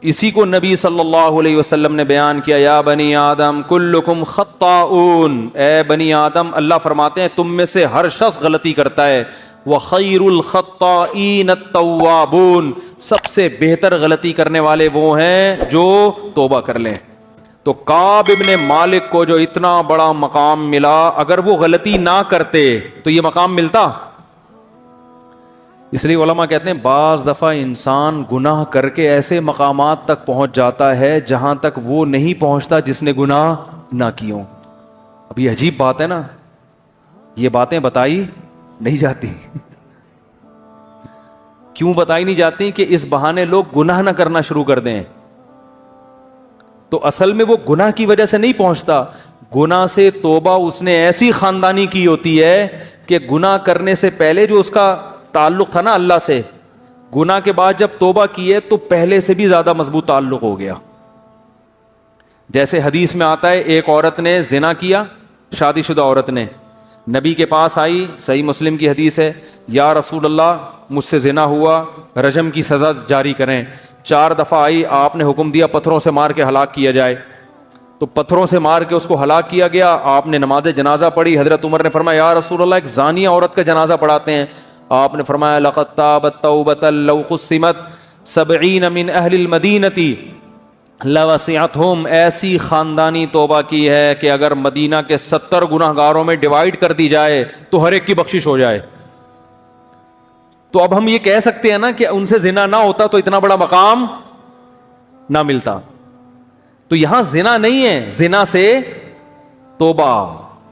اسی کو نبی صلی اللہ علیہ وسلم نے بیان کیا، یا بنی آدم کلکم خطاؤن، اے بنی آدم، اللہ فرماتے ہیں تم میں سے ہر شخص غلطی کرتا ہے، وخیر الخطائین التوابون، سب سے بہتر غلطی کرنے والے وہ ہیں جو توبہ کر لیں۔ تو کعب ابن مالک کو جو اتنا بڑا مقام ملا، اگر وہ غلطی نہ کرتے تو یہ مقام ملتا؟ اس لیے علماء کہتے ہیں بعض دفعہ انسان گناہ کر کے ایسے مقامات تک پہنچ جاتا ہے جہاں تک وہ نہیں پہنچتا جس نے گناہ نہ کیوں۔ اب یہ عجیب بات ہے نا، یہ باتیں بتائی نہیں جاتی۔ کیوں بتائی نہیں جاتی؟ کہ اس بہانے لوگ گناہ نہ کرنا شروع کر دیں، تو اصل میں وہ گناہ کی وجہ سے نہیں پہنچتا، گناہ سے توبہ اس نے ایسی خاندانی کی ہوتی ہے کہ گناہ کرنے سے پہلے جو اس کا تعلق تھا نا اللہ سے، گناہ کے بعد جب توبہ کی ہے تو پہلے سے بھی زیادہ مضبوط تعلق ہو گیا۔ جیسے حدیث میں آتا ہے، ایک عورت نے زنا کیا، شادی شدہ عورت نے، نبی کے پاس آئی، صحیح مسلم کی حدیث ہے، یا رسول اللہ مجھ سے زنا ہوا، رجم کی سزا جاری کریں۔ 4 دفعہ آئی، آپ نے حکم دیا پتھروں سے مار کے ہلاک کیا جائے، تو پتھروں سے مار کے اس کو ہلاک کیا گیا۔ آپ نے نماز جنازہ پڑھی، حضرت عمر نے فرمایا یا رسول اللہ ایک زانیہ عورت کا جنازہ پڑھاتے ہیں، آپ نے فرمایا لقد تابت توبۃ لو قسمت 70 من اہل المدینہ لوسعتہم، ایسی خاندانی توبہ کی ہے کہ اگر مدینہ کے 70 گناہ گاروں میں ڈیوائڈ کر دی جائے تو ہر ایک کی بخشش ہو جائے۔ تو اب ہم یہ کہہ سکتے ہیں نا کہ ان سے زنا نہ ہوتا تو اتنا بڑا مقام نہ ملتا۔ تو یہاں زنا نہیں ہے، زنا سے توبہ،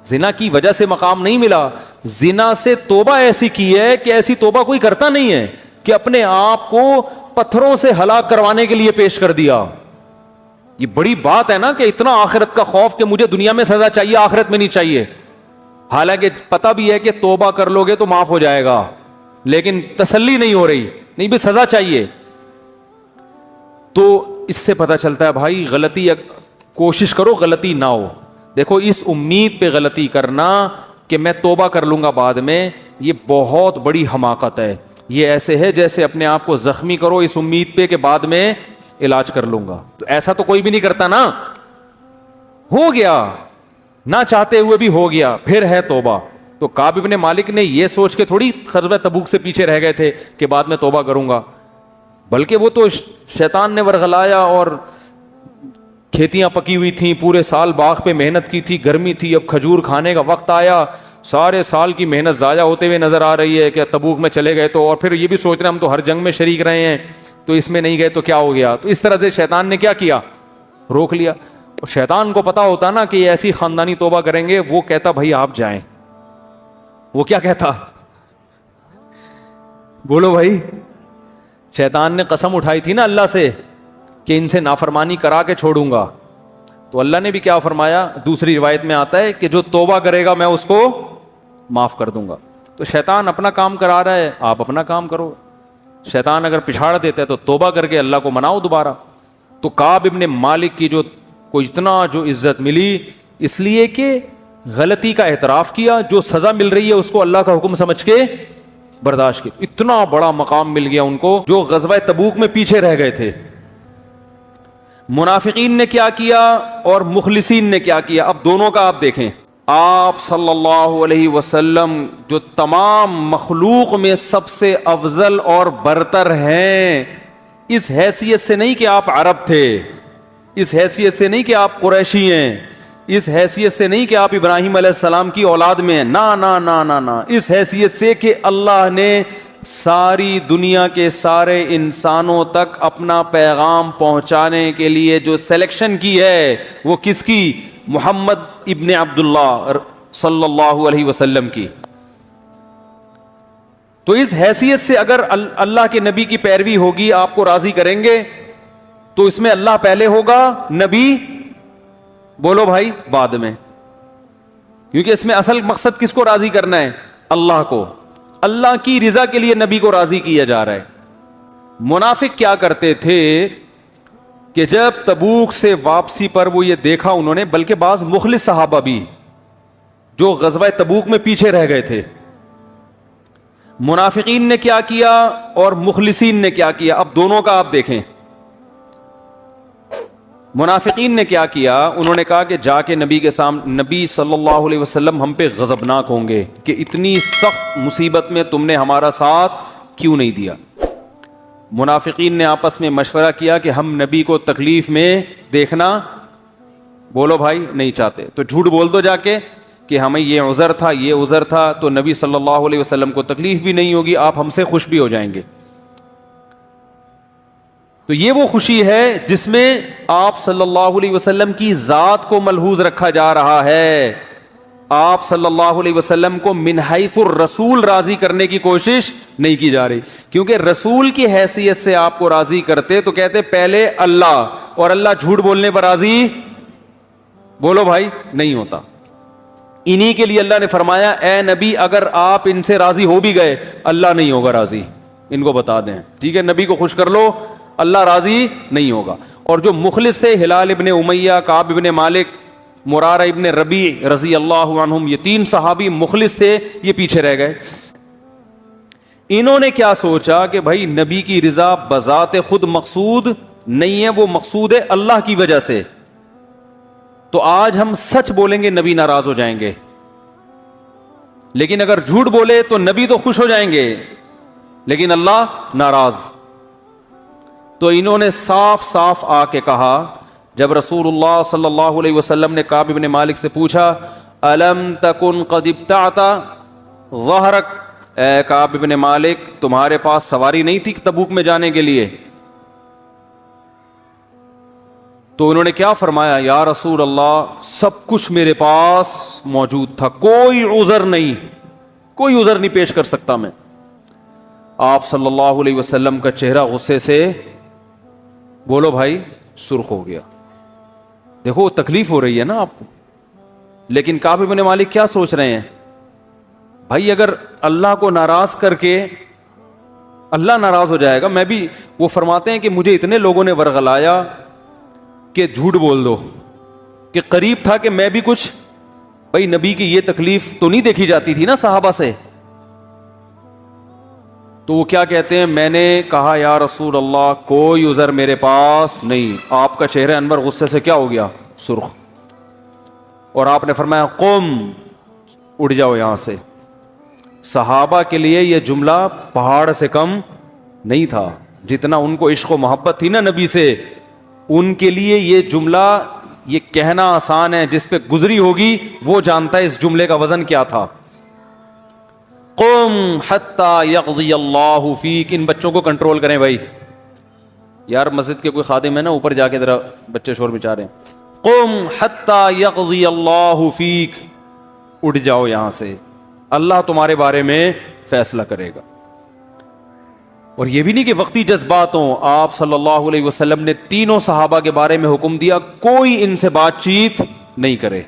زنا کی وجہ سے مقام نہیں ملا، زنا سے توبہ ایسی کی ہے کہ ایسی توبہ کوئی کرتا نہیں ہے کہ اپنے آپ کو پتھروں سے ہلاک کروانے کے لیے پیش کر دیا۔ یہ بڑی بات ہے نا کہ اتنا آخرت کا خوف کہ مجھے دنیا میں سزا چاہیے آخرت میں نہیں چاہیے، حالانکہ پتہ بھی ہے کہ توبہ کر لو گے تو معاف ہو جائے گا، لیکن تسلی نہیں ہو رہی، نہیں بھی سزا چاہیے۔ تو اس سے پتہ چلتا ہے بھائی غلطی کوشش کرو غلطی نہ ہو۔ دیکھو اس امید پہ غلطی کرنا کہ میں توبہ کر لوں گا بعد میں، یہ بہت بڑی حماقت ہے۔ یہ ایسے ہے جیسے اپنے آپ کو زخمی کرو اس امید پہ کہ بعد میں علاج کر لوں گا، تو ایسا تو کوئی بھی نہیں کرتا نا، ہو گیا نہ چاہتے ہوئے بھی ہو گیا، پھر ہے توبہ۔ تو کعب ابن مالک نے یہ سوچ کے تھوڑی غزوہ تبوک سے پیچھے رہ گئے تھے کہ بعد میں توبہ کروں گا، بلکہ وہ تو شیطان نے ورغلایا، اور کھیتیاں پکی ہوئی تھیں، پورے سال باغ پہ محنت کی تھی، گرمی تھی، اب کھجور کھانے کا وقت آیا، سارے سال کی محنت ضائع ہوتے ہوئے نظر آ رہی ہے کہ تبوک میں چلے گئے تو، اور پھر یہ بھی سوچ رہے ہیں ہم تو ہر جنگ میں شریک رہے ہیں تو اس میں نہیں گئے تو کیا ہو گیا۔ تو اس طرح سے شیطان نے کیا کیا، روک لیا۔ اور شیطان کو پتا ہوتا نا کہ یہ ایسی خاندانی توبہ کریں گے، وہ کہتا بھائی آپ جائیں۔ وہ کیا کہتا، بولو بھائی، شیطان نے قسم اٹھائی تھی نا اللہ سے کہ ان سے نافرمانی کرا کے چھوڑوں گا، تو اللہ نے بھی کیا فرمایا، دوسری روایت میں آتا ہے کہ جو توبہ کرے گا میں اس کو معاف کر دوں گا۔ تو شیطان اپنا کام کرا رہا ہے، آپ اپنا کام کرو۔ شیطان اگر پچھاڑ دیتا ہے تو توبہ کر کے اللہ کو مناؤ دوبارہ۔ تو کعب ابن مالک کی جو کو اتنا جو عزت ملی اس لیے کہ غلطی کا اعتراف کیا، جو سزا مل رہی ہے اس کو اللہ کا حکم سمجھ کے برداشت کیا، اتنا بڑا مقام مل گیا ان کو جو غزوہ تبوک میں پیچھے رہ گئے تھے۔ منافقین نے کیا کیا اور مخلصین نے کیا کیا، اب دونوں کا آپ دیکھیں۔ آپ صلی اللہ علیہ وسلم جو تمام مخلوق میں سب سے افضل اور برتر ہیں، اس حیثیت سے نہیں کہ آپ عرب تھے، اس حیثیت سے نہیں کہ آپ قریشی ہیں، اس حیثیت سے نہیں کہ آپ ابراہیم علیہ السلام کی اولاد میں ہیں، نا نا نا نا نا، اس حیثیت سے کہ اللہ نے ساری دنیا کے سارے انسانوں تک اپنا پیغام پہنچانے کے لیے جو سلیکشن کی ہے وہ کس کی، محمد ابن عبداللہ صلی اللہ علیہ وسلم کی۔ تو اس حیثیت سے اگر اللہ کے نبی کی پیروی ہوگی، آپ کو راضی کریں گے، تو اس میں اللہ پہلے ہوگا، نبی بولو بھائی بعد میں، کیونکہ اس میں اصل مقصد کس کو راضی کرنا ہے، اللہ کو، اللہ کی رضا کے لیے نبی کو راضی کیا جا رہا ہے۔ منافق کیا کرتے تھے کہ جب تبوک سے واپسی پر وہ یہ دیکھا انہوں نے، بلکہ بعض مخلص صحابہ بھی جو غزوہ تبوک میں پیچھے رہ گئے تھے، منافقین نے کیا کیا اور مخلصین نے کیا کیا، اب دونوں کا آپ دیکھیں۔ منافقین نے کیا کیا؟ انہوں نے کہا کہ جا کے نبی کے سامنے، نبی صلی اللہ علیہ وسلم ہم پہ غضبناک ہوں گے کہ اتنی سخت مصیبت میں تم نے ہمارا ساتھ کیوں نہیں دیا۔ منافقین نے آپس میں مشورہ کیا کہ ہم نبی کو تکلیف میں دیکھنا، بولو بھائی، نہیں چاہتے، تو جھوٹ بول دو جا کے کہ ہمیں یہ عذر تھا، یہ عذر تھا، تو نبی صلی اللہ علیہ وسلم کو تکلیف بھی نہیں ہوگی، آپ ہم سے خوش بھی ہو جائیں گے۔ تو یہ وہ خوشی ہے جس میں آپ صلی اللہ علیہ وسلم کی ذات کو ملحوظ رکھا جا رہا ہے، آپ صلی اللہ علیہ وسلم کو من حیث الرسول راضی کرنے کی کوشش نہیں کی جا رہی، کیونکہ رسول کی حیثیت سے آپ کو راضی کرتے تو کہتے پہلے اللہ، اور اللہ جھوٹ بولنے پر راضی، بولو بھائی، نہیں ہوتا۔ انہی کے لیے اللہ نے فرمایا اے نبی اگر آپ ان سے راضی ہو بھی گئے اللہ نہیں ہوگا راضی، ان کو بتا دیں، ٹھیک ہے، نبی کو خوش کر لو، اللہ راضی نہیں ہوگا۔ اور جو مخلص تھے ہلال ابن امیہ، کعب ابن مالک، مرارہ ابن ربیع رضی اللہ عنہم، یہ تین صحابی مخلص تھے، یہ پیچھے رہ گئے۔ انہوں نے کیا سوچا کہ بھائی نبی کی رضا بذات خود مقصود نہیں ہے، وہ مقصود ہے اللہ کی وجہ سے، تو آج ہم سچ بولیں گے نبی ناراض ہو جائیں گے، لیکن اگر جھوٹ بولے تو نبی تو خوش ہو جائیں گے لیکن اللہ ناراض۔ تو انہوں نے صاف صاف آ کے کہا، جب رسول اللہ صلی اللہ علیہ وسلم نے کعب ابن مالک سے پوچھا الم تکن قد ابتعت ظہرک، اے کعب ابن مالک تمہارے پاس سواری نہیں تھی تبوک میں جانے کے لیے؟ تو انہوں نے کیا فرمایا، یا رسول اللہ سب کچھ میرے پاس موجود تھا، کوئی عذر نہیں، کوئی عذر نہیں پیش کر سکتا میں۔ آپ صلی اللہ علیہ وسلم کا چہرہ غصے سے، بولو بھائی، سرخ ہو گیا۔ دیکھو تکلیف ہو رہی ہے نا آپ کو، لیکن کعب بن مالک کیا سوچ رہے ہیں، بھائی اگر اللہ کو ناراض کر کے اللہ ناراض ہو جائے گا، میں بھی، وہ فرماتے ہیں کہ مجھے اتنے لوگوں نے ورغلایا کہ جھوٹ بول دو، کہ قریب تھا کہ میں بھی کچھ، بھائی نبی کی یہ تکلیف تو نہیں دیکھی جاتی تھی نا صحابہ سے، تو وہ کیا کہتے ہیں، میں نے کہا یا رسول اللہ کوئی عذر میرے پاس نہیں۔ آپ کا چہرہ انور غصے سے کیا ہو گیا، سرخ، اور آپ نے فرمایا قم، اڑ جاؤ یہاں سے۔ صحابہ کے لیے یہ جملہ پہاڑ سے کم نہیں تھا، جتنا ان کو عشق و محبت تھی نا نبی سے، ان کے لیے یہ جملہ، یہ کہنا آسان ہے، جس پہ گزری ہوگی وہ جانتا ہے اس جملے کا وزن کیا تھا۔ قم حتی یقضی اللہ فیک، ان بچوں کو کنٹرول کریں بھائی، یار مسجد کے کوئی خادم ہے نا، اوپر جا کے ذرا بچے شور مچا رہے ہیں۔ قم حتی یقضی اللہ فیک، اٹھ جاؤ یہاں سے، اللہ تمہارے بارے میں فیصلہ کرے گا۔ اور یہ بھی نہیں کہ وقتی جذبات ہوں، آپ صلی اللہ علیہ وسلم نے تینوں صحابہ کے بارے میں حکم دیا کوئی ان سے بات چیت نہیں کرے،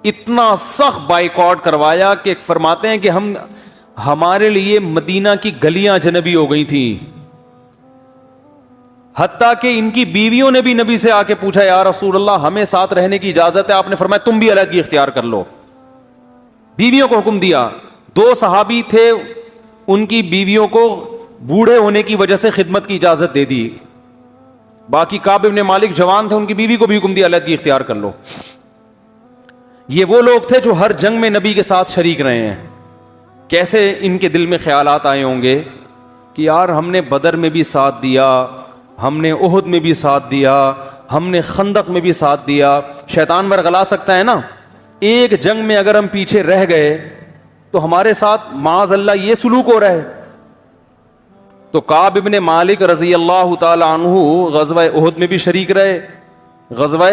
اتنا سخت بائیکاٹ کروایا کہ فرماتے ہیں کہ ہمارے لیے مدینہ کی گلیاں اجنبی ہو گئی تھیں، حتیٰ کہ ان کی بیویوں نے بھی نبی سے آ کے پوچھا یا رسول اللہ ہمیں ساتھ رہنے کی اجازت ہے؟ آپ نے فرمایا تم بھی علیحدگی اختیار کر لو، بیویوں کو حکم دیا۔ دو صحابی تھے، ان کی بیویوں کو بوڑھے ہونے کی وجہ سے خدمت کی اجازت دے دی، باقی کعب بن مالک جوان تھے، ان کی بیوی کو بھی حکم دیا علیحدگی اختیار کر لو۔ یہ وہ لوگ تھے جو ہر جنگ میں نبی کے ساتھ شریک رہے ہیں، کیسے ان کے دل میں خیالات آئے ہوں گے کہ یار ہم نے بدر میں بھی ساتھ دیا، ہم نے احد میں بھی ساتھ دیا، ہم نے خندق میں بھی ساتھ دیا، شیطان ورغلا سکتا ہے نا، ایک جنگ میں اگر ہم پیچھے رہ گئے تو ہمارے ساتھ معاذ اللہ یہ سلوک ہو رہا ہے۔ تو کعب ابن مالک رضی اللہ تعالی عنہ غزوہ احد میں بھی شریک رہے، غزوہ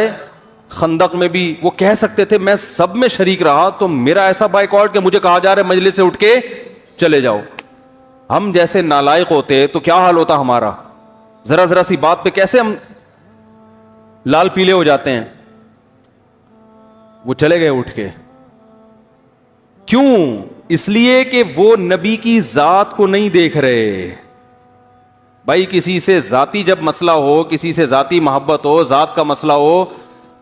خندق میں بھی، وہ کہہ سکتے تھے میں سب میں شریک رہا، تو میرا ایسا بائیکاٹ کہ مجھے کہا جا رہا ہے مجلس سے اٹھ کے چلے جاؤ۔ ہم جیسے نالائق ہوتے تو کیا حال ہوتا ہمارا، ذرا ذرا سی بات پہ کیسے ہم لال پیلے ہو جاتے ہیں۔ وہ چلے گئے اٹھ کے، کیوں؟ اس لیے کہ وہ نبی کی ذات کو نہیں دیکھ رہے۔ بھائی کسی سے ذاتی جب مسئلہ ہو، کسی سے ذاتی محبت ہو، ذات کا مسئلہ ہو،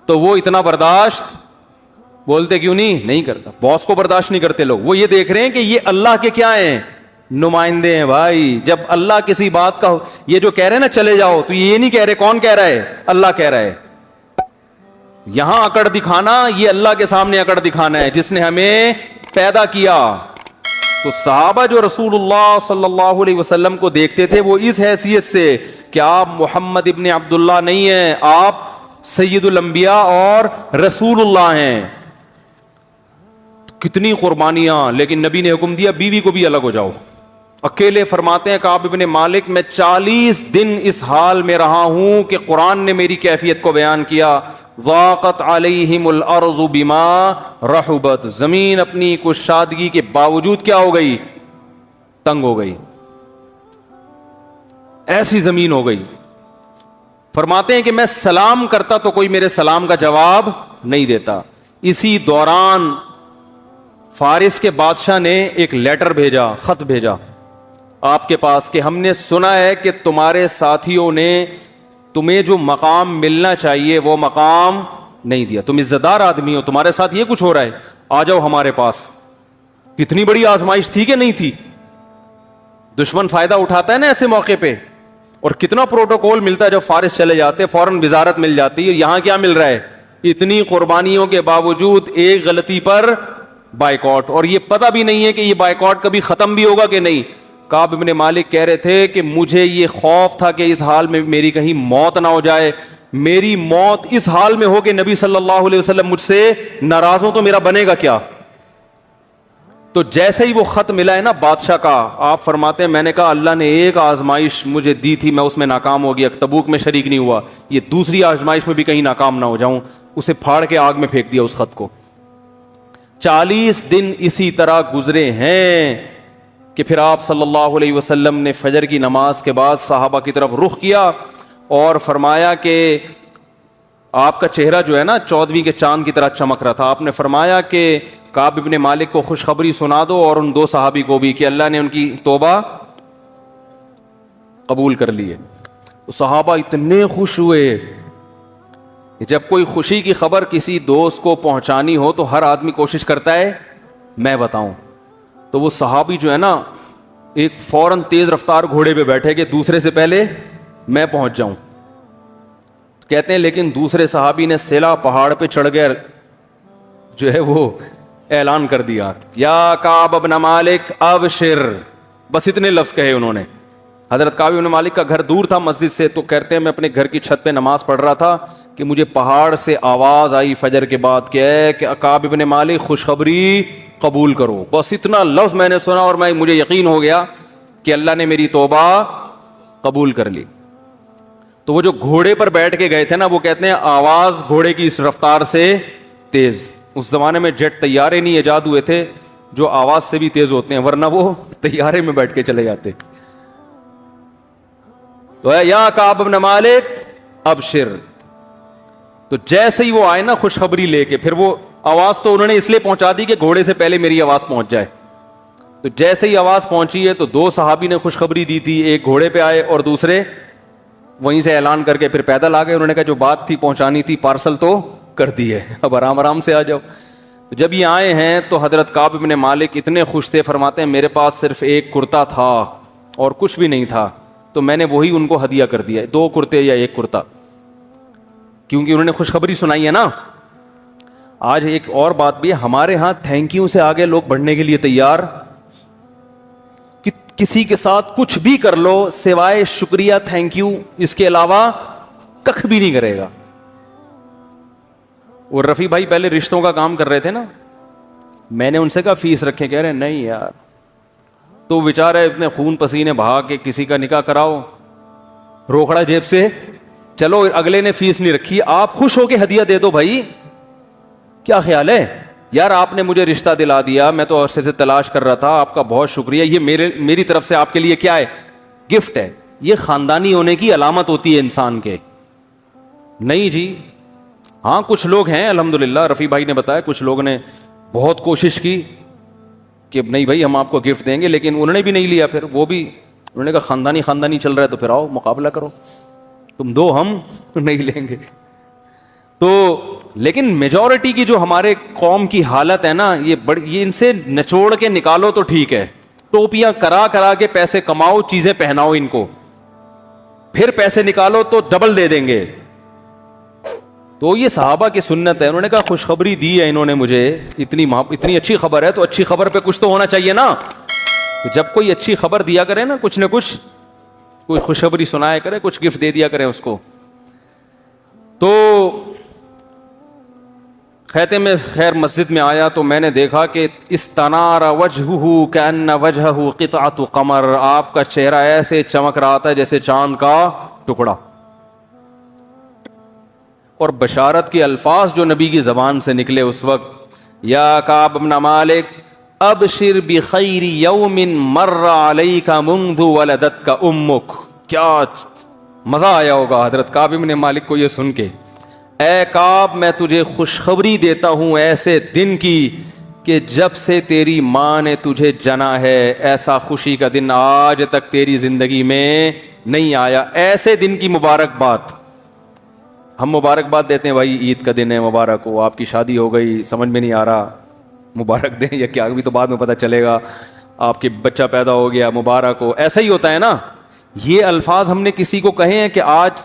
تو وہ اتنا برداشت، بولتے کیوں نہیں کرتا، باس کو برداشت نہیں کرتے لوگ۔ وہ یہ دیکھ رہے ہیں کہ یہ اللہ کے کیا ہیں، نمائندے ہیں۔ بھائی جب اللہ کسی بات کا، یہ جو کہہ رہے ہیں نا چلے جاؤ، تو یہ نہیں کہہ رہے، کون کہہ رہا ہے، اللہ کہہ رہا ہے، یہاں اکڑ دکھانا یہ اللہ کے سامنے اکڑ دکھانا ہے جس نے ہمیں پیدا کیا. تو صحابہ جو رسول اللہ صلی اللہ علیہ وسلم کو دیکھتے تھے وہ اس حیثیت سے کہ آپ محمد ابن عبداللہ نہیں ہیں, آپ سید الانبیاء اور رسول اللہ ہیں. کتنی قربانیاں, لیکن نبی نے حکم دیا بیوی کو بھی الگ ہو جاؤ. اکیلے فرماتے ہیں کعب ابن مالک میں 40 دن اس حال میں رہا ہوں کہ قرآن نے میری کیفیت کو بیان کیا. ضاقت علیہم الارض بما رحبت, زمین اپنی کشادگی کے باوجود کیا ہو گئی, تنگ ہو گئی, ایسی زمین ہو گئی. فرماتے ہیں کہ میں سلام کرتا تو کوئی میرے سلام کا جواب نہیں دیتا. اسی دوران فارس کے بادشاہ نے ایک لیٹر بھیجا, خط بھیجا آپ کے پاس کہ ہم نے سنا ہے کہ تمہارے ساتھیوں نے تمہیں جو مقام ملنا چاہیے وہ مقام نہیں دیا, تم عزت دار آدمی ہو, تمہارے ساتھ یہ کچھ ہو رہا ہے, آ جاؤ ہمارے پاس. کتنی بڑی آزمائش تھی کہ نہیں تھی. دشمن فائدہ اٹھاتا ہے نا ایسے موقع پہ, اور کتنا پروٹوکول ملتا ہے جب فارس چلے جاتے, فوراً وزارت مل جاتی ہے. یہاں کیا مل رہا ہے, اتنی قربانیوں کے باوجود ایک غلطی پر بائیکاٹ, اور یہ پتہ بھی نہیں ہے کہ یہ بائیکاٹ کبھی ختم بھی ہوگا کہ نہیں. کعب ابن مالک کہہ رہے تھے کہ مجھے یہ خوف تھا کہ اس حال میں میری کہیں موت نہ ہو جائے, میری موت اس حال میں ہو کہ نبی صلی اللہ علیہ وسلم مجھ سے ناراض ہو تو میرا بنے گا کیا. تو جیسے ہی وہ خط ملا ہے نا بادشاہ کا, آپ فرماتے ہیں میں نے کہا اللہ نے ایک آزمائش مجھے دی تھی, میں اس میں ناکام ہو گیا, تبوک میں شریک نہیں ہوا, یہ دوسری آزمائش میں بھی کہیں ناکام نہ ہو جاؤں. اسے پھاڑ کے آگ میں پھینک دیا اس خط کو. 40 دن اسی طرح گزرے ہیں کہ پھر آپ صلی اللہ علیہ وسلم نے فجر کی نماز کے بعد صحابہ کی طرف رخ کیا اور فرمایا کہ آپ کا چہرہ جو ہے نا 14ویں کے چاند کی طرح چمک رہا تھا. آپ نے فرمایا کہ کعب ابن مالک کو خوشخبری سنا دو اور ان 2 صحابی کو بھی کہ اللہ نے ان کی توبہ قبول کر لی ہے. تو صحابہ اتنے خوش ہوئے. جب کوئی خوشی کی خبر کسی دوست کو پہنچانی ہو تو ہر آدمی کوشش کرتا ہے میں بتاؤں. تو وہ صحابی جو ہے نا ایک فوراً تیز رفتار گھوڑے پہ بیٹھے کہ دوسرے سے پہلے میں پہنچ جاؤں. کہتے ہیں لیکن دوسرے صحابی نے سیلا پہاڑ پہ چڑھ گئے جو ہے وہ اعلان کر دیا یا کعب ابن مالک ابشر, بس اتنے لفظ کہے انہوں نے. حضرت کعب ابن مالک کا گھر دور تھا مسجد سے, تو کہتے ہیں میں اپنے گھر کی چھت پہ نماز پڑھ رہا تھا کہ مجھے پہاڑ سے آواز آئی فجر کے بعد کہ کعب ابن مالک خوشخبری قبول کرو. بس اتنا لفظ میں نے سنا اور مجھے یقین ہو گیا کہ اللہ نے میری توبہ قبول کر لی. تو وہ جو گھوڑے پر بیٹھ کے گئے تھے نا, وہ کہتے ہیں آواز گھوڑے کی اس رفتار سے تیز. اس زمانے میں جیٹ طیارے نہیں ایجاد ہوئے تھے جو آواز سے بھی تیز ہوتے ہیں, ورنہ وہ طیارے میں بیٹھ کے چلے جاتے. تو یا کعب ابن مالک ابشر. تو جیسے ہی وہ آئے نا خوشخبری لے کے, پھر وہ آواز تو انہوں نے اس لیے پہنچا دی کہ گھوڑے سے پہلے میری آواز پہنچ جائے. تو جیسے ہی آواز پہنچی ہے تو 2 صحابی نے خوشخبری دی تھی, ایک گھوڑے پہ آئے اور دوسرے وہیں سے اعلان کر کے پھر پیدل آ گئے. انہوں نے کہا جو بات تھی پہنچانی تھی پارسل تو کر دی ہے, اب آرام آرام سے آ جاؤ. تو جب یہ آئے ہیں تو حضرت کعب ابن مالک اتنے خوش تھے, فرماتے ہیں میرے پاس صرف ایک کرتا تھا اور کچھ بھی نہیں تھا, تو میں نے وہی ان کو ہدیہ کر دیا, 2 کرتے یا 1 کرتا, کیونکہ انہوں نے خوشخبری سنائی ہے نا. آج ایک اور بات بھی ہے, ہمارے ہاں تھینک یو سے آگے لوگ بڑھنے کے لیے تیار, کسی کے ساتھ کچھ بھی کر لو سوائے شکریہ تھینک یو اس کے علاوہ کخ بھی نہیں کرے گا. اور رفیع بھائی پہلے رشتوں کا کام کر رہے تھے نا, میں نے ان سے کہا فیس رکھیں, کہہ رہے ہیں نہیں یار, تو بیچارے اتنے خون پسینے بہا کے کسی کا نکاح کراؤ, روکڑا جیب سے, چلو اگلے نے فیس نہیں رکھی, آپ خوش ہو کے ہدیہ دے دو بھائی, کیا خیال ہے یار آپ نے مجھے رشتہ دلا دیا, میں تو عرصے سے تلاش کر رہا تھا, آپ کا بہت شکریہ, یہ میری طرف سے آپ کے لیے کیا ہے, گفٹ ہے. یہ خاندانی ہونے کی علامت ہوتی ہے انسان کے. نہیں جی ہاں کچھ لوگ ہیں الحمدللہ, رفیع بھائی نے بتایا کچھ لوگوں نے بہت کوشش کی کہ نہیں بھائی ہم آپ کو گفٹ دیں گے, لیکن انہوں نے بھی نہیں لیا. پھر وہ بھی انہوں نے کہا خاندانی چل رہا ہے تو پھر آؤ مقابلہ کرو, تم دو ہم نہیں لیں گے. تو لیکن میجورٹی کی جو ہمارے قوم کی حالت ہے نا, یہ ان سے نچوڑ کے نکالو تو ٹھیک ہے, ٹوپیاں کرا کے پیسے کماؤ, چیزیں پہناؤ ان کو, پھر پیسے نکالو تو ڈبل دے دیں گے. تو یہ صحابہ کی سنت ہے. انہوں نے کہا خوشخبری دی ہے انہوں نے مجھے, اتنی اچھی خبر ہے تو اچھی خبر پہ کچھ تو ہونا چاہیے نا. تو جب کوئی اچھی خبر دیا کرے نا, کچھ نہ کچھ کوئی خوشخبری سنایا کرے, کچھ گفٹ دے دیا کرے اس کو. تو خیمے میں خیر مسجد میں آیا تو میں نے دیکھا کہ استنار وجہہ کأن وجہہ قطعۃ قمر, آپ کا چہرہ ایسے چمک رہا تھا جیسے چاند کا ٹکڑا. اور بشارت کے الفاظ جو نبی کی زبان سے نکلے اس وقت, یا کعب بن مالک ابشر بخیر یوم مر علیک منذ ولدتک امک. کیا مزہ آیا ہوگا حضرت کعب بن مالک کو یہ سن کے. اے کعب میں تجھے خوشخبری دیتا ہوں ایسے دن کی کہ جب سے تیری ماں نے تجھے جنا ہے ایسا خوشی کا دن آج تک تیری زندگی میں نہیں آیا. ایسے دن کی مبارکباد. ہم مبارکباد دیتے ہیں, بھائی عید کا دن ہے مبارک ہو, آپ کی شادی ہو گئی سمجھ میں نہیں آ رہا مبارک دیں یا کیا, ابھی تو بعد میں پتہ چلے گا, آپ کے بچہ پیدا ہو گیا مبارک ہو, ایسا ہی ہوتا ہے نا. یہ الفاظ ہم نے کسی کو کہے ہیں کہ آج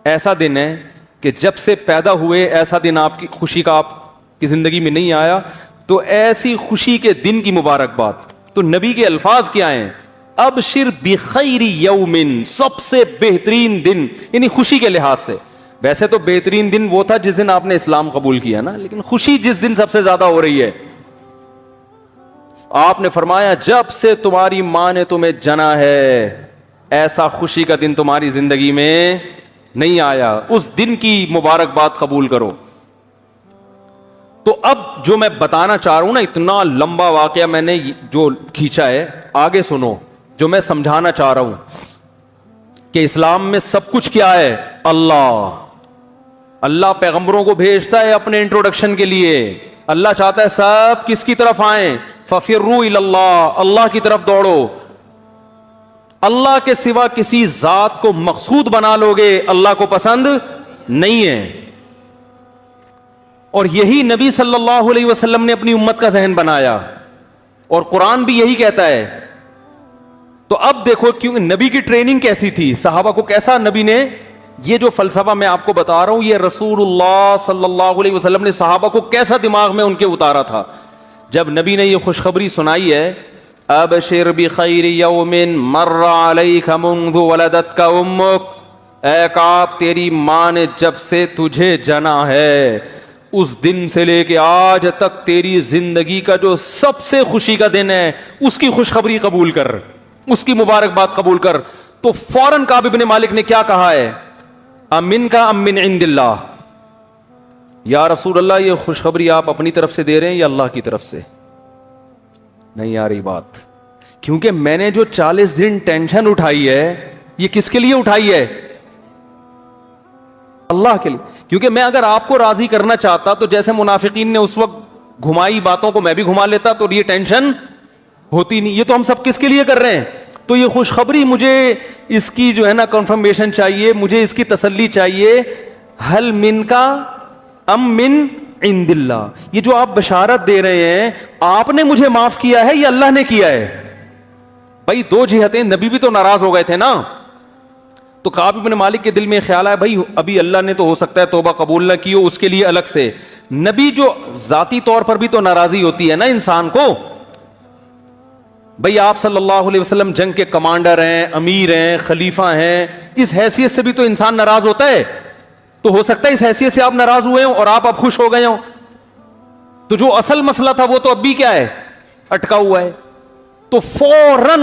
ایسا دن ہے کہ جب سے پیدا ہوئے ایسا دن آپ کی خوشی کا آپ کی زندگی میں نہیں آیا, تو ایسی خوشی کے دن کی مبارکباد. تو نبی کے الفاظ کیا ہیں, ابشر بخیر یوم, سب سے بہترین دن, یعنی خوشی کے لحاظ سے. ویسے تو بہترین دن وہ تھا جس دن آپ نے اسلام قبول کیا نا, لیکن خوشی جس دن سب سے زیادہ ہو رہی ہے, آپ نے فرمایا جب سے تمہاری ماں نے تمہیں جنا ہے ایسا خوشی کا دن تمہاری زندگی میں نہیں آیا, اس دن کی مبارکباد قبول کرو. تو اب جو میں بتانا چاہ رہا ہوں نا, اتنا لمبا واقعہ میں نے جو کھینچا ہے, آگے سنو جو میں سمجھانا چاہ رہا ہوں کہ اسلام میں سب کچھ کیا ہے, اللہ پیغمبروں کو بھیجتا ہے اپنے انٹروڈکشن کے لیے. اللہ چاہتا ہے سب کس کی طرف آئیں, ففروا الی اللہ, اللہ کی طرف دوڑو. اللہ کے سوا کسی ذات کو مقصود بنا لو گے اللہ کو پسند نہیں ہے. اور یہی نبی صلی اللہ علیہ وسلم نے اپنی امت کا ذہن بنایا, اور قرآن بھی یہی کہتا ہے. تو اب دیکھو کیوں نبی کی ٹریننگ کیسی تھی, صحابہ کو کیسا نبی نے, یہ جو فلسفہ میں آپ کو بتا رہا ہوں یہ رسول اللہ صلی اللہ علیہ وسلم نے صحابہ کو کیسا دماغ میں ان کے اتارا تھا. جب نبی نے یہ خوشخبری سنائی ہے, ابشر بخیر یوم مر علیک منذ ولدتک امک, اے کعب تیری ماں نے جب سے تجھے جنا ہے اس دن سے لے کے آج تک تیری زندگی کا جو سب سے خوشی کا دن ہے اس کی خوشخبری قبول کر, اس کی مبارکباد قبول کر. تو فوراً کعب بن مالک نے کیا کہا ہے, امن کا ام من عند اللہ, یا رسول اللہ یہ خوشخبری آپ اپنی طرف سے دے رہے ہیں یا اللہ کی طرف سے؟ نہیں آ رہی بات, کیونکہ میں نے جو 40 دن ٹینشن اٹھائی ہے یہ کس کے لیے اٹھائی ہے, اللہ کے لیے. کیونکہ میں اگر آپ کو راضی کرنا چاہتا تو جیسے منافقین نے اس وقت گھمائی باتوں کو میں بھی گھما لیتا تو یہ ٹینشن ہوتی نہیں. یہ تو ہم سب کس کے لیے کر رہے ہیں, تو یہ خوشخبری مجھے اس کی جو ہے نا کنفرمیشن چاہیے, مجھے اس کی تسلی چاہیے. حل من کا ام من عند اللہ, یہ جو آپ بشارت دے رہے ہیں آپ نے مجھے معاف کیا ہے یا اللہ نے کیا ہے؟ بھائی دو جہتیں, نبی بھی تو ناراض ہو گئے تھے نا. تو کعب بن مالک کے دل میں خیال آیا بھائی ابھی اللہ نے تو ہو سکتا ہے توبہ قبول نہ کی ہو, اس کے لیے الگ سے نبی جو ذاتی طور پر بھی تو ناراضی ہوتی ہے نا انسان کو. بھئی آپ صلی اللہ علیہ وسلم جنگ کے کمانڈر ہیں, امیر ہیں, خلیفہ ہیں, اس حیثیت سے بھی تو انسان ناراض ہوتا ہے. تو ہو سکتا ہے اس حیثیت سے آپ ناراض ہوئے ہوں اور آپ اب خوش ہو گئے ہوں. تو جو اصل مسئلہ تھا وہ تو اب بھی کیا ہے, اٹکا ہوا ہے. تو فوراً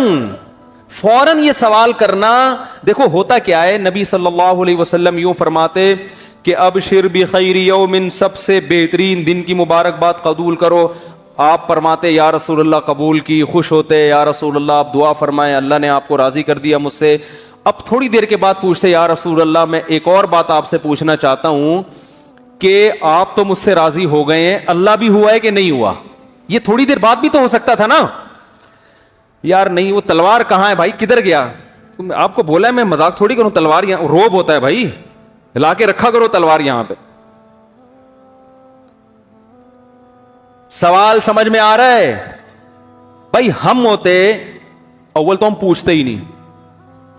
یہ سوال کرنا, دیکھو ہوتا کیا ہے, نبی صلی اللہ علیہ وسلم یوں فرماتے کہ ابشر بخیر یوم, سب سے بہترین دن کی مبارکباد قبول کرو. آپ فرماتے یا رسول اللہ قبول کی, خوش ہوتے یا رسول اللہ آپ دعا فرمائیں اللہ نے آپ کو راضی کر دیا مجھ سے. اب تھوڑی دیر کے بعد پوچھتے یا رسول اللہ میں ایک اور بات آپ سے پوچھنا چاہتا ہوں کہ آپ تو مجھ سے راضی ہو گئے ہیں, اللہ بھی ہوا ہے کہ نہیں ہوا؟ یہ تھوڑی دیر بعد بھی تو ہو سکتا تھا نا. یار نہیں, وہ تلوار کہاں ہے بھائی, کدھر گیا؟ آپ کو بولا ہے میں مذاق تھوڑی کروں, تلوار یہاں روب ہوتا ہے بھائی, لا کے رکھا کرو تلوار یہاں پہ. سوال سمجھ میں آ رہا ہے؟ بھائی ہم ہوتے اول تو ہم پوچھتے ہی نہیں,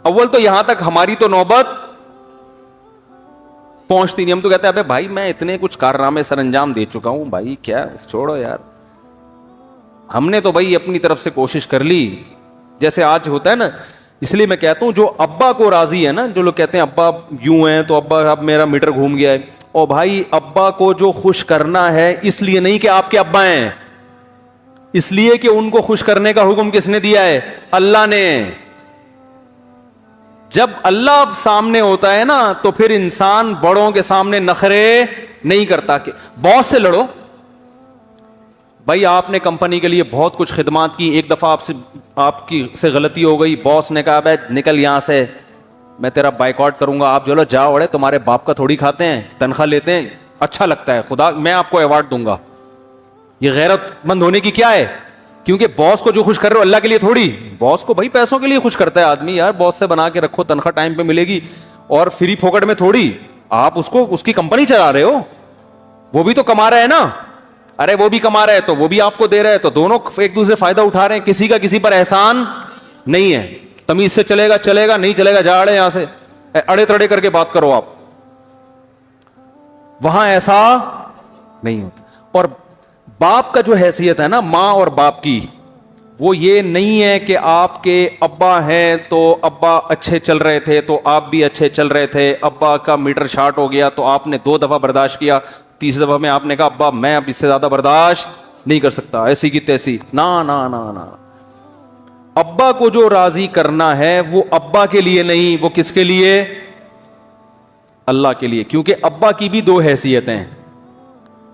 اول تو یہاں تک ہماری تو نوبت پہنچتی نہیں. ہم تو کہتے ہیں ابے بھائی میں اتنے کچھ کارنامے سر انجام دے چکا ہوں بھائی, کیا چھوڑو یار, ہم نے تو بھائی اپنی طرف سے کوشش کر لی. جیسے آج ہوتا ہے نا, اس لیے میں کہتا ہوں جو ابا کو راضی ہے نا, جو لوگ کہتے ہیں ابا یوں ہیں تو ابا اب میرا میٹر گھوم گیا ہے, اور بھائی ابا کو جو خوش کرنا ہے اس لیے نہیں کہ آپ کے ابا ہیں, اس لیے کہ ان کو خوش کرنے کا حکم کس نے دیا ہے؟ اللہ نے. جب اللہ سامنے ہوتا ہے نا تو پھر انسان بڑوں کے سامنے نخرے نہیں کرتا. کہ باس سے لڑو بھائی, آپ نے کمپنی کے لیے بہت کچھ خدمات کی, ایک دفعہ آپ کی سے غلطی ہو گئی, باس نے کہا بھائی نکل یہاں سے, میں تیرا بائیکاٹ کروں گا, آپ چلو جاؤ, اڑے تمہارے باپ کا تھوڑی کھاتے ہیں, تنخواہ لیتے ہیں, اچھا لگتا ہے, خدا میں آپ کو ایوارڈ دوں گا. یہ غیرت مند ہونے کی کیا ہے؟ کیونکہ باس کو جو خوش کر رہے ہو اللہ کے لیے تھوڑی, باس کو بھائی پیسوں کے لیے خوش کرتا ہے آدمی یار, باس سے بنا کے رکھو, تنخواہ ٹائم پہ ملے گی, اور فری پھوکٹ میں تھوڑی آپ اس کی کمپنی چلا رہے ہو, وہ بھی تو کما رہا ہے نا, ارے وہ بھی کما رہا ہے تو وہ بھی آپ کو دے رہا ہے, تو دونوں ایک دوسرے فائدہ اٹھا رہے ہیں, کسی کا کسی پر احسان نہیں ہے. تمیز سے چلے گا چلے گا, نہیں چلے گا جا اڑے یہاں سے, اڑے تڑے کر کے بات کرو آپ, وہاں ایسا نہیں ہوتا. اور باپ کا جو حیثیت ہے نا ماں اور باپ کی, وہ یہ نہیں ہے کہ آپ کے ابا ہیں تو ابا اچھے چل رہے تھے تو آپ بھی اچھے چل رہے تھے, ابا کا میٹر شارٹ ہو گیا تو آپ نے 2 دفعہ برداشت کیا, تیسری دفعہ میں آپ نے کہا ابا میں اب اس سے زیادہ برداشت نہیں کر سکتا, ایسی کی تیسی. نا نا نا نا, ابا کو جو راضی کرنا ہے وہ ابا کے لیے نہیں, وہ کس کے لیے؟ اللہ کے لیے. کیونکہ ابا کی بھی 2 حیثیتیں ہیں,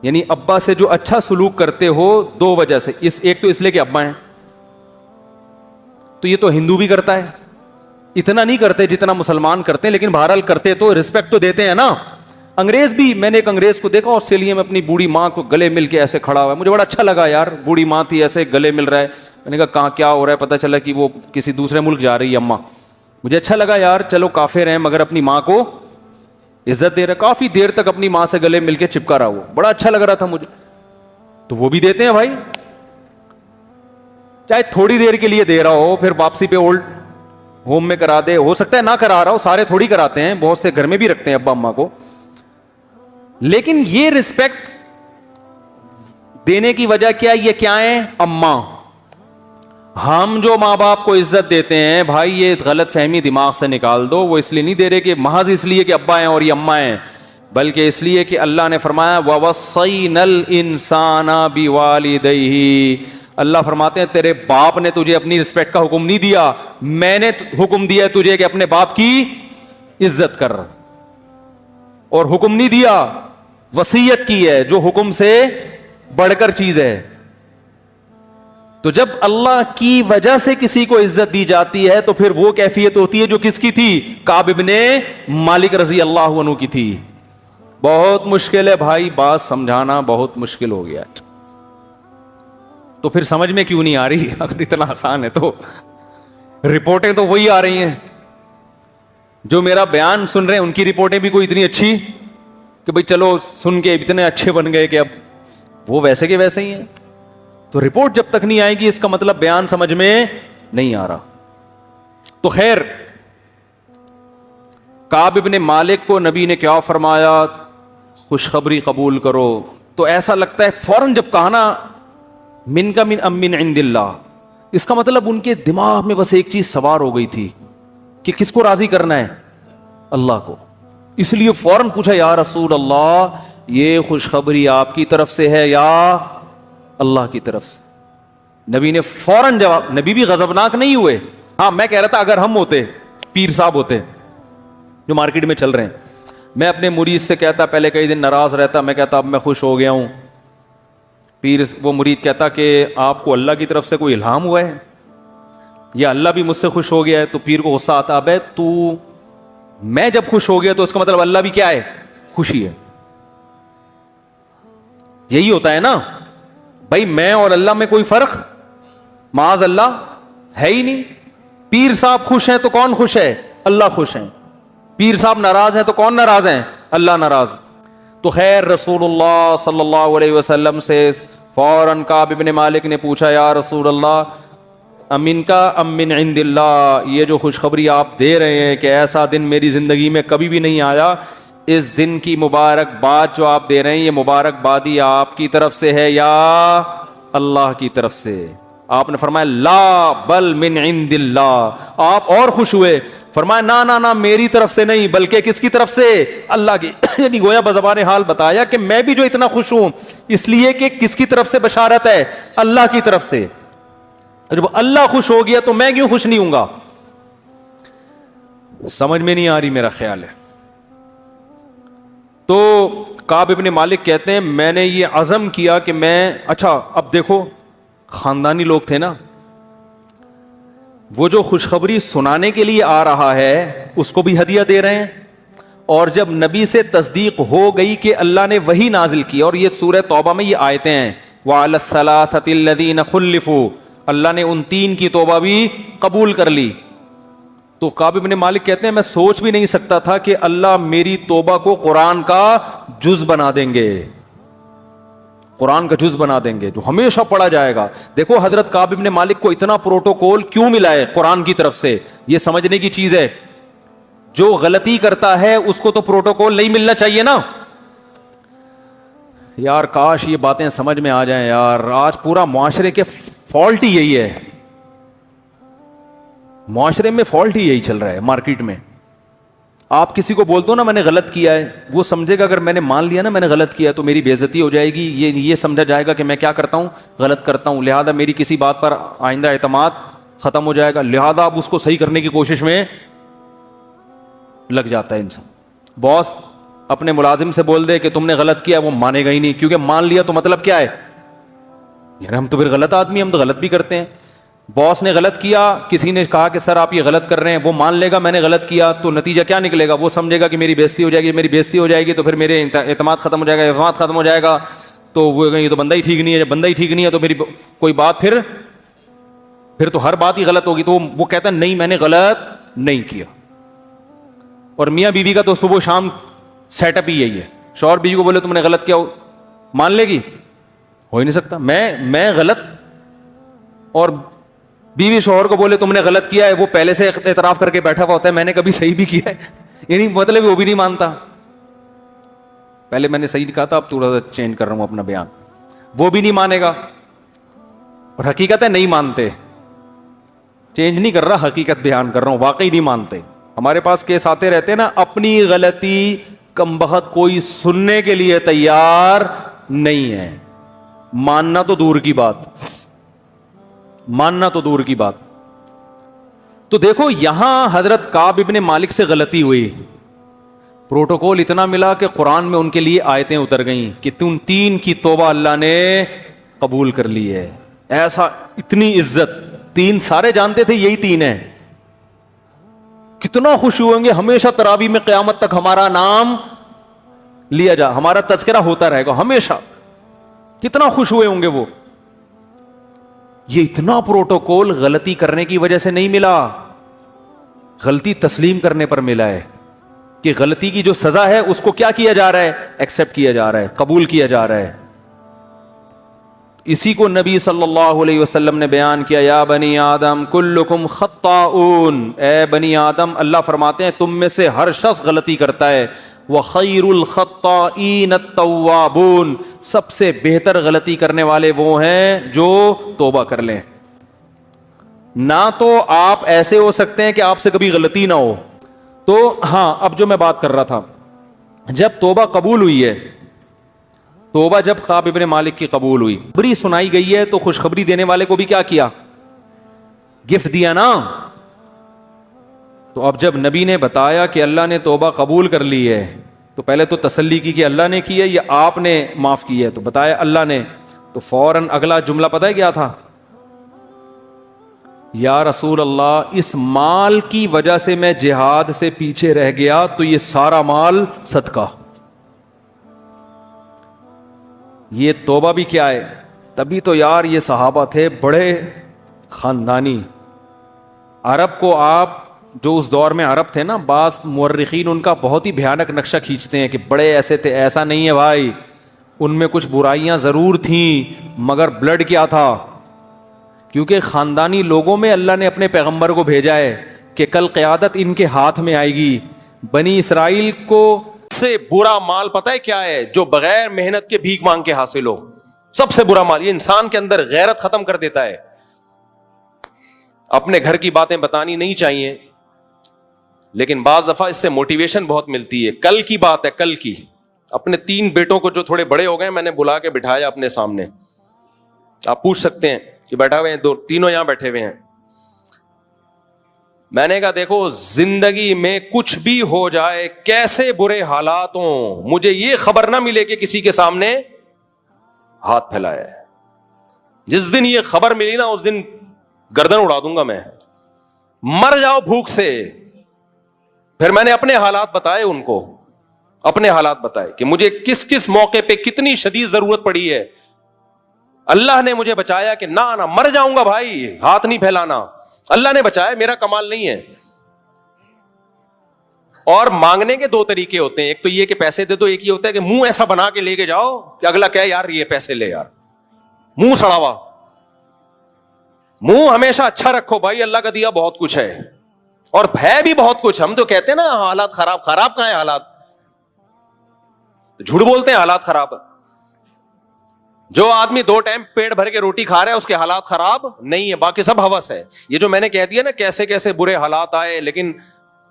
یعنی ابا سے جو اچھا سلوک کرتے ہو 2 وجہ سے, ایک تو اس لیے کہ ابا ہیں, تو یہ تو ہندو بھی کرتا ہے, اتنا نہیں کرتے جتنا مسلمان کرتے ہیں, لیکن بہرحال کرتے تو رسپیکٹ تو دیتے ہیں نا. انگریز بھی, میں نے ایک انگریز کو دیکھا آسٹریلیا میں اپنی بوڑھی ماں کو گلے مل کے ایسے کھڑا ہوا ہے, مجھے بڑا اچھا لگا یار, بوڑھی ماں تھی ایسے گلے مل رہا ہے. میں نے کہا کہاں کیا ہو رہا ہے, پتہ چلا کہ وہ کسی دوسرے ملک جا رہی ہے اماں. مجھے اچھا لگا یار, چلو کافر ہیں مگر اپنی ماں کو عزت دے رہا, کافی دیر تک اپنی ماں سے گلے مل کے چپکا رہا, وہ بڑا اچھا لگ رہا تھا مجھے. تو وہ بھی دیتے ہیں بھائی, چاہے تھوڑی دیر کے لیے دے رہا ہو, پھر واپسی پہ اولڈ ہوم میں کرا دے, ہو سکتا ہے نہ کرا رہا ہو, سارے تھوڑی کراتے ہیں, بہت سے گھر میں بھی رکھتے ہیں ابا اماں کو, لیکن یہ رسپیکٹ دینے کی وجہ کیا, یہ کیا ہے اماں. ہم جو ماں باپ کو عزت دیتے ہیں بھائی, یہ غلط فہمی دماغ سے نکال دو, وہ اس لیے نہیں دے رہے کہ محض اس لیے کہ ابا ہیں اور یہ اماں ہیں, بلکہ اس لیے کہ اللہ نے فرمایا وَوَصَّيْنَا الْإِنسَانَ بِوَالِدَيْهِ, اللہ فرماتے ہیں تیرے باپ نے تجھے اپنی رسپیکٹ کا حکم نہیں دیا, میں نے حکم دیا تجھے کہ اپنے باپ کی عزت کر, اور حکم نہیں دیا, وصیت کی ہے جو حکم سے بڑھ کر چیز ہے. تو جب اللہ کی وجہ سے کسی کو عزت دی جاتی ہے تو پھر وہ کیفیت ہوتی ہے جو کس کی تھی, کعب ابن مالک رضی اللہ عنہ کی تھی. بہت مشکل ہے بھائی, بات سمجھانا بہت مشکل ہو گیا. تو پھر سمجھ میں کیوں نہیں آ رہی؟ اگر اتنا آسان ہے تو رپورٹیں تو وہی آ رہی ہیں, جو میرا بیان سن رہے ہیں ان کی رپورٹیں بھی کوئی اتنی اچھی کہ بھئی چلو سن کے اتنے اچھے بن گئے کہ اب وہ ویسے کے ویسے ہی ہیں. تو رپورٹ جب تک نہیں آئے گی اس کا مطلب بیان سمجھ میں نہیں آ رہا. تو خیر, کعب ابن مالک کو نبی نے کیا فرمایا, خوشخبری قبول کرو. تو ایسا لگتا ہے فوراً جب کہا نا من کا من ام من عند اللہ, اس کا مطلب ان کے دماغ میں بس ایک چیز سوار ہو گئی تھی کہ کس کو راضی کرنا ہے, اللہ کو. اس لیے فوراً پوچھا یا رسول اللہ یہ خوشخبری آپ کی طرف سے ہے یا اللہ کی طرف سے؟ نبی نے فوراً جواب, نبی بھی غضبناک نہیں ہوئے. ہاں میں کہہ رہا تھا اگر ہم ہوتے, پیر صاحب ہوتے جو مارکیٹ میں چل رہے ہیں, میں اپنے مرید سے کہتا, پہلے کئی دن ناراض رہتا, میں کہتا اب میں خوش ہو گیا ہوں. پیر وہ مرید کہتا کہ آپ کو اللہ کی طرف سے کوئی الہام ہوا ہے یا اللہ بھی مجھ سے خوش ہو گیا ہے. تو پیر کو غصہ آتا, ابے تو میں جب خوش ہو گیا تو اس کا مطلب اللہ بھی کیا ہے, خوشی ہے. یہی ہوتا ہے نا بھائی, میں اور اللہ میں کوئی فرق معاذ اللہ ہے ہی نہیں. پیر صاحب خوش ہیں تو کون خوش ہے, اللہ خوش ہیں. پیر صاحب ناراض ہیں تو کون ناراض ہیں, اللہ ناراض. تو خیر رسول اللہ صلی اللہ علیہ وسلم سے فوراً کعب ابن مالک نے پوچھا یا رسول اللہ امن کا ام من عند اللہ, یہ جو خوشخبری آپ دے رہے ہیں کہ ایسا دن میری زندگی میں کبھی بھی نہیں آیا اس دن کی مبارکباد جو آپ دے رہے ہیں یہ مبارکبادی آپ کی طرف سے ہے یا اللہ کی طرف سے؟ آپ نے فرمایا لا بل من عند اللہ. آپ اور خوش ہوئے, فرمایا نا نا نا میری طرف سے نہیں بلکہ کس کی طرف سے؟ اللہ کی. یعنی گویا بزبان حال بتایا کہ میں بھی جو اتنا خوش ہوں اس لیے کہ کس کی طرف سے بشارت ہے؟ اللہ کی طرف سے. جب اللہ خوش ہو گیا تو میں کیوں خوش نہیں ہوں گا؟ سمجھ میں نہیں آ رہی میرا خیال ہے. تو کعب ابن مالک کہتے ہیں میں نے یہ عزم کیا کہ میں, اچھا اب دیکھو خاندانی لوگ تھے نا, وہ جو خوشخبری سنانے کے لیے آ رہا ہے اس کو بھی ہدیہ دے رہے ہیں, اور جب نبی سے تصدیق ہو گئی کہ اللہ نے وہی نازل کی, اور یہ سورہ توبہ میں یہ آیتیں ہیں وَعَلَى الثَّلَاثَةِ الَّذِينَ خُلِّفُوا, اللہ نے ان 3 کی توبہ بھی قبول کر لی. تو کعب ابن مالک کہتے ہیں میں سوچ بھی نہیں سکتا تھا کہ اللہ میری توبہ کو قرآن کا جز بنا دیں گے, قرآن کا جز بنا دیں گے جو ہمیشہ پڑھا جائے گا. دیکھو حضرت کعب ابن مالک کو اتنا پروٹوکول کیوں ملا ہے قرآن کی طرف سے, یہ سمجھنے کی چیز ہے. جو غلطی کرتا ہے اس کو تو پروٹوکول نہیں ملنا چاہیے نا یار. کاش یہ باتیں سمجھ میں آ جائیں یار. آج پورا معاشرے کے فالٹ ہی یہی ہے, معاشرے میں فالٹ ہی یہی چل رہا ہے مارکیٹ میں. آپ کسی کو بول دو نا میں نے غلط کیا ہے, وہ سمجھے گا اگر میں نے مان لیا نا میں نے غلط کیا تو میری بے عزتی ہو جائے گی, یہ سمجھا جائے گا کہ میں کیا کرتا ہوں, غلط کرتا ہوں, لہذا میری کسی بات پر آئندہ اعتماد ختم ہو جائے گا, لہذا اب اس کو صحیح کرنے کی کوشش میں لگ جاتا ہے انسان. باس اپنے ملازم سے بول دے کہ تم نے غلط کیا, وہ مانے گا ہی نہیں, کیونکہ مان لیا تو مطلب کیا ہے یار ہم تو پھر غلط آدمی, ہم تو غلط بھی کرتے ہیں. باس نے غلط کیا, کسی نے کہا کہ سر آپ یہ غلط کر رہے ہیں, وہ مان لے گا میں نے غلط کیا, تو نتیجہ کیا نکلے گا؟ وہ سمجھے گا کہ میری بےزتی ہو جائے گی, میری بےزتی ہو جائے گی تو پھر میرے اعتماد ختم ہو جائے گا, اعتماد ختم ہو جائے گا تو وہ یہ تو بندہ ہی ٹھیک نہیں ہے, جب بندہ ہی ٹھیک نہیں ہے تو میری کوئی بات پھر تو ہر بات ہی غلط ہوگی. تو وہ کہتا ہے نہیں میں نے غلط نہیں کیا. اور میاں بیوی کا تو صبح شام سیٹ اپ ہی یہی ہے. شوہر بیوی کو بولے تم نے غلط کیا, مان لے گی؟ ہو ہی نہیں سکتا. میں غلط, اور بیوی شوہر کو بولے تم نے غلط کیا ہے, وہ پہلے سے اعتراف کر کے بیٹھا ہوا ہوتا ہے میں نے کبھی صحیح بھی کیا ہے, یعنی مطلب وہ بھی نہیں مانتا. پہلے میں نے صحیح کہا تھا اب تھوڑا سا چینج کر رہا ہوں اپنا بیان. وہ بھی نہیں مانے گا, اور حقیقت ہے نہیں مانتے. چینج نہیں کر رہا, حقیقت بیان کر رہا ہوں, واقعی نہیں مانتے. ہمارے پاس کیس آتے رہتے نا, اپنی غلطی کمبخت کوئی سننے کے لیے تیار نہیں ہے, ماننا تو دور کی بات, ماننا تو دور کی بات. تو دیکھو یہاں حضرت کعب ابن مالک سے غلطی ہوئی, پروٹوکول اتنا ملا کہ قرآن میں ان کے لیے آیتیں اتر گئیں کہ تم 3 کی توبہ اللہ نے قبول کر لی ہے. ایسا اتنی عزت, 3 سارے جانتے تھے یہی 3 ہیں. کتنا خوش ہوئیں گے ہمیشہ تراویح میں قیامت تک ہمارا نام لیا جا, ہمارا تذکرہ ہوتا رہے گا ہمیشہ. کتنا خوش ہوئے ہوں گے وہ. یہ اتنا پروٹوکول غلطی کرنے کی وجہ سے نہیں ملا, غلطی تسلیم کرنے پر ملا ہے کہ غلطی کی جو سزا ہے اس کو کیا کیا جا رہا ہے, ایکسپٹ کیا جا رہا ہے, قبول کیا جا رہا ہے. اسی کو نبی صلی اللہ علیہ وسلم نے بیان کیا, یا بنی آدم کلکم خطاؤن, اے بنی آدم اللہ فرماتے ہیں تم میں سے ہر شخص غلطی کرتا ہے, وخیر الخطائین التوابون, سب سے بہتر غلطی کرنے والے وہ ہیں جو توبہ کر لیں. نہ تو آپ ایسے ہو سکتے ہیں کہ آپ سے کبھی غلطی نہ ہو. تو ہاں اب جو میں بات کر رہا تھا, جب توبہ قبول ہوئی ہے, توبہ جب کعب ابن مالک کی قبول ہوئی, خبری سنائی گئی ہے تو خوشخبری دینے والے کو بھی کیا کیا, گفٹ دیا نا. تو اب جب نبی نے بتایا کہ اللہ نے توبہ قبول کر لی ہے تو پہلے تو تسلی کی کہ اللہ نے کی ہے یا آپ نے معاف کی ہے, تو بتایا اللہ نے. تو فوراً اگلا جملہ پتہ ہے کیا تھا, یا رسول اللہ اس مال کی وجہ سے میں جہاد سے پیچھے رہ گیا تو یہ سارا مال صدقہ. یہ توبہ بھی کیا ہے, تبھی تو یار یہ صحابہ تھے بڑے خاندانی. عرب کو آپ جو اس دور میں عرب تھے نا, بعض مورخین ان کا بہت ہی بھیانک نقشہ کھینچتے ہیں کہ بڑے ایسے تھے. ایسا نہیں ہے بھائی, ان میں کچھ برائیاں ضرور تھیں مگر بلڈ کیا تھا, کیونکہ خاندانی لوگوں میں اللہ نے اپنے پیغمبر کو بھیجا ہے کہ کل قیادت ان کے ہاتھ میں آئے گی. بنی اسرائیل کو سے برا مال پتہ ہے کیا ہے؟ جو بغیر محنت کے بھیک مانگ کے حاصل ہو. سب سے برا مال. یہ انسان کے اندر غیرت ختم کر دیتا ہے. اپنے گھر کی باتیں بتانی نہیں چاہیے, لیکن بعض دفعہ اس سے موٹیویشن بہت ملتی ہے. کل کی بات ہے, کل کی. اپنے 3 بیٹوں کو جو تھوڑے بڑے ہو گئے میں نے بلا کے بٹھایا اپنے سامنے. آپ پوچھ سکتے ہیں کہ بیٹھا ہوئے ہیں, 2 تینوں یہاں بیٹھے ہوئے ہیں. میں نے کہا دیکھو زندگی میں کچھ بھی ہو جائے, کیسے برے حالات ہوں, مجھے یہ خبر نہ ملے کہ کسی کے سامنے ہاتھ پھیلایا ہے. جس دن یہ خبر ملی نا اس دن گردن اڑا دوں گا میں. مر جاؤ بھوک سے. پھر میں نے اپنے حالات بتائے ان کو, اپنے حالات بتائے کہ مجھے کس کس موقع پہ کتنی شدید ضرورت پڑی ہے. اللہ نے مجھے بچایا کہ نہ مر جاؤں گا بھائی, ہاتھ نہیں پھیلانا. اللہ نے بچایا, میرا کمال نہیں ہے. اور مانگنے کے 2 طریقے ہوتے ہیں. ایک تو یہ کہ پیسے دے دو, ایک یہ ہوتا ہے کہ منہ ایسا بنا کے لے کے جاؤ کہ اگلا کہے یار یہ پیسے لے یار. منہ سڑا ہوا. منہ ہمیشہ اچھا رکھو بھائی, اللہ کا دیا بہت کچھ ہے اور ہے بھی بہت کچھ. ہم تو کہتے ہیں نا حالات خراب. خراب کہاں ہے حالات؟ جھوٹ بولتے ہیں حالات خراب. جو آدمی 2 ٹائم پیٹ بھر کے روٹی کھا رہا ہے اس کے حالات خراب نہیں ہے, باقی سب ہوس ہے. یہ جو میں نے کہہ دیا نا کیسے کیسے برے حالات آئے لیکن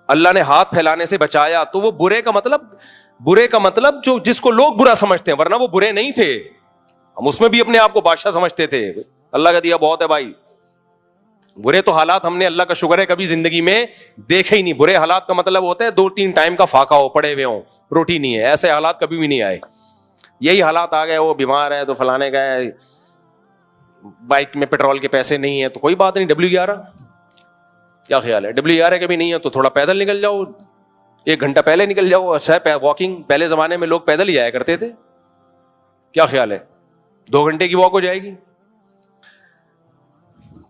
اللہ نے ہاتھ پھیلانے سے بچایا, تو وہ برے کا مطلب جو جس کو لوگ برا سمجھتے ہیں, ورنہ وہ برے نہیں تھے. ہم اس میں بھی اپنے آپ کو بادشاہ سمجھتے تھے. اللہ کا دیا بہت ہے بھائی. برے تو حالات ہم نے اللہ کا شکر ہے کبھی زندگی میں دیکھے ہی نہیں. برے حالات کا مطلب ہوتا ہے 2-3 ٹائم کا فاقہ ہو, پڑے ہوئے ہوں, روٹی نہیں ہے. ایسے حالات کبھی بھی نہیں آئے. یہی حالات آ گئے, وہ بیمار ہے تو فلانے گئے, بائک میں پیٹرول کے پیسے نہیں ہیں تو کوئی بات نہیں, W11 کیا خیال ہے, W11 کے بھی نہیں ہے تو تھوڑا پیدل نکل جاؤ, 1 گھنٹہ پہلے نکل جاؤ. اچھا واکنگ, پہلے زمانے میں لوگ پیدل ہی آیا کرتے تھے. کیا خیال ہے 2 گھنٹے کی واک ہو جائے گی.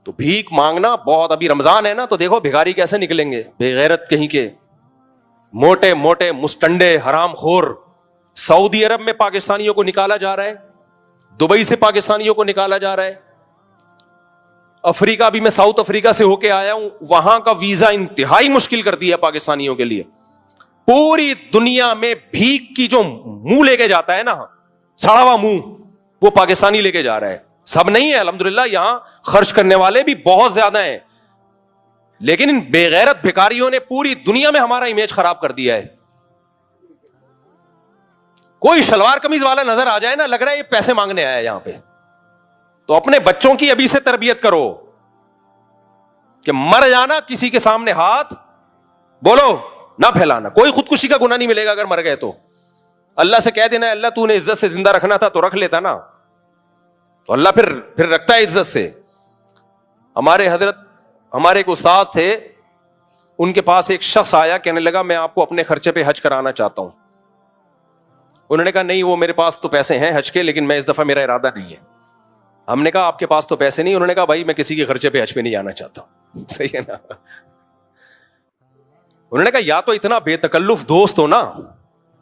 تو بھیک مانگنا بہت, ابھی رمضان ہے نا تو دیکھو بھکاری کیسے نکلیں گے, بے غیرت کہیں کے, موٹے موٹے مستنڈے حرام خور. سعودی عرب میں پاکستانیوں کو نکالا جا رہا ہے, دبئی سے پاکستانیوں کو نکالا جا رہا ہے. افریقہ بھی, میں ساؤتھ افریقہ سے ہو کے آیا ہوں, وہاں کا ویزا انتہائی مشکل کر دیا پاکستانیوں کے لیے. پوری دنیا میں بھیک کی جو منہ لے کے جاتا ہے نا, سڑا ہوا منہ, وہ پاکستانی لے کے جا رہا ہے. سب نہیں ہے الحمدللہ, یہاں خرچ کرنے والے بھی بہت زیادہ ہیں, لیکن ان بے غیرت بھکاریوں نے پوری دنیا میں ہمارا امیج خراب کر دیا ہے. کوئی شلوار قمیض والا نظر آ جائے نا, لگ رہا ہے یہ پیسے مانگنے آیا ہے یہاں پہ. تو اپنے بچوں کی ابھی سے تربیت کرو کہ مر جانا کسی کے سامنے ہاتھ بولو نہ پھیلانا. کوئی خودکشی کا گناہ نہیں ملے گا اگر مر گئے تو. اللہ سے کہہ دینا اللہ تو نے عزت سے زندہ رکھنا تھا تو رکھ لیتا نا, تو اللہ پھر رکھتا ہے عزت سے. ہمارے ایک استاد تھے, ان کے پاس ایک شخص آیا, کہنے لگا میں آپ کو اپنے خرچے پہ حج کرانا چاہتا ہوں. انہوں نے کہا نہیں وہ میرے پاس تو پیسے ہیں حج کے, لیکن میں اس دفعہ میرا ارادہ نہیں ہے. ہم نے کہا آپ کے پاس تو پیسے نہیں. انہوں نے کہا بھائی میں کسی کے خرچے پہ حج پہ نہیں جانا چاہتا. صحیح ہے نا. انہوں نے کہا یا تو اتنا بے تکلف دوست ہو نا